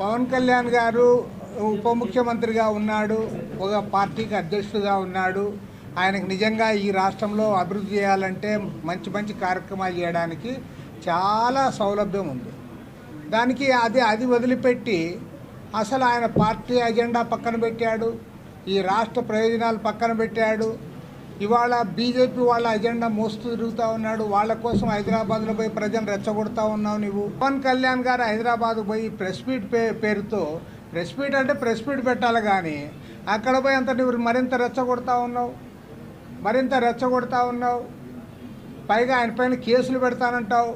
పవన్ కళ్యాణ్ గారు ఉప ముఖ్యమంత్రిగా ఉన్నాడు, ఒక పార్టీకి అధ్యక్షుడిగా ఉన్నాడు. ఆయనకు నిజంగా ఈ రాష్ట్రంలో అభివృద్ధి చేయాలంటే మంచి మంచి కార్యక్రమాలు చేయడానికి చాలా సౌలభ్యం ఉంది. దానికి అది వదిలిపెట్టి అసలు ఆయన పార్టీ అజెండా పక్కన పెట్టాడు, ఈ రాష్ట్ర ప్రయోజనాలు పక్కన పెట్టాడు. ఇవాళ బీజేపీ వాళ్ళ అజెండా మోస్తూ తిరుగుతూ ఉన్నాడు. వాళ్ళ కోసం హైదరాబాద్లో పోయి ప్రజలు రెచ్చగొడతా ఉన్నావు నువ్వు. పవన్ కళ్యాణ్ గారు హైదరాబాద్ పోయి ప్రెస్ మీట్ పేరుతో, ప్రెస్ మీట్ అంటే ప్రెస్ మీట్ పెట్టాలి, కానీ అక్కడ పోయి అంత నువ్వు మరింత రెచ్చగొడతా ఉన్నావు. పైగా ఆయన పైన కేసులు పెడతానంటావు.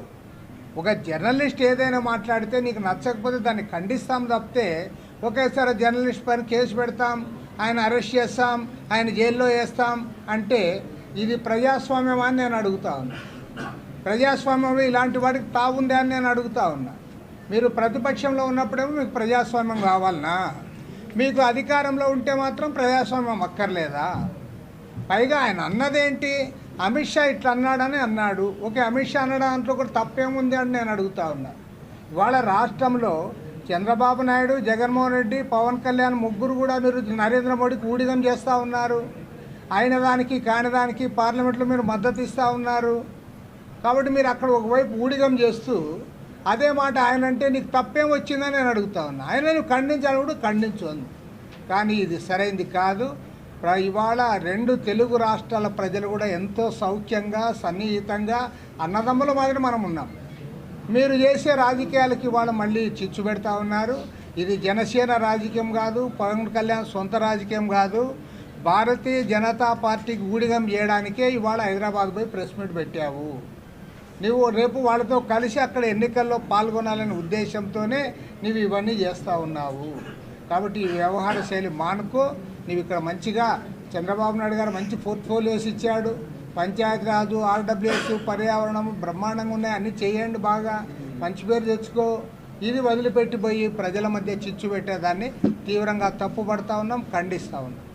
ఒక జర్నలిస్ట్ ఏదైనా మాట్లాడితే నీకు నచ్చకపోతే దాన్ని ఖండిస్తాం తప్పితే ఒకేసారి జర్నలిస్ట్ పైన కేసు పెడతాం, ఆయన అరెస్ట్ చేస్తాం, ఆయన జైల్లో వేస్తాం అంటే ఇది ప్రజాస్వామ్యమా అని నేను అడుగుతా ఉన్నా. ప్రజాస్వామ్యం ఇలాంటి వాటికి తావుందా అని నేను అడుగుతా ఉన్నా. మీరు ప్రతిపక్షంలో ఉన్నప్పుడేమో మీకు ప్రజాస్వామ్యం కావాలనా? మీకు అధికారంలో ఉంటే మాత్రం ప్రజాస్వామ్యం అక్కర్లేదా? పైగా ఆయన అన్నదేంటి, అమిత్ షా ఇట్లా అన్నాడని అన్నాడు. ఓకే, అమిత్ షా అన్నాడు, దాంట్లో కూడా తప్పేముంది అని నేను అడుగుతా ఉన్నా. ఇవాళ రాష్ట్రంలో చంద్రబాబు నాయుడు, జగన్మోహన్ రెడ్డి, పవన్ కళ్యాణ్ ముగ్గురు కూడా మీరు నరేంద్ర మోడీకి ఊడిగం చేస్తూ ఉన్నారు. అయిన దానికి కాని దానికి పార్లమెంట్లో మీరు మద్దతు ఇస్తూ ఉన్నారు. కాబట్టి మీరు అక్కడ ఒకవైపు ఊడిగం చేస్తూ అదే మాట ఆయన అంటే నీకు తప్పేం వచ్చిందని నేను అడుగుతా ఉన్నా. ఆయన నువ్వు ఖండించాలి కూడా ఖండించు, కానీ ఇది సరైంది కాదు. ఇవాళ రెండు తెలుగు రాష్ట్రాల ప్రజలు కూడా ఎంతో సౌఖ్యంగా సన్నిహితంగా అన్నదమ్ముల మాదిరి మనం ఉన్నాం. మీరు చేసే రాజకీయాలకి ఇవాళ మళ్ళీ చిచ్చు పెడతా ఉన్నారు. ఇది జనసేన రాజకీయం కాదు, పవన్ కళ్యాణ్ సొంత రాజకీయం కాదు. భారతీయ జనతా పార్టీకి ఊడిగం చేయడానికే ఇవాళ హైదరాబాద్ పోయి ప్రెస్ మీట్ పెట్టావు. నువ్వు రేపు వాళ్ళతో కలిసి అక్కడ ఎన్నికల్లో పాల్గొనాలనే ఉద్దేశంతోనే నువ్వు ఇవన్నీ చేస్తూ ఉన్నావు. కాబట్టి ఈ వ్యవహార శైలి మానుకో. నువ్వు ఇక్కడ మంచిగా చంద్రబాబు నాయుడు గారు మంచి పోర్ట్ఫోలియోస్ ఇచ్చాడు. పంచాయతీరాజు, ఆర్డబ్ల్యూఎస్, పర్యావరణం బ్రహ్మాండంగా ఉన్నాయి, అన్నీ చేయండి, బాగా మంచి పేరు తెచ్చుకో. ఇది వదిలిపెట్టిపోయి ప్రజల మధ్య చిచ్చు పెట్టేదాన్ని తీవ్రంగా తప్పుపడతా ఉన్నాం, ఖండిస్తూ ఉన్నాం.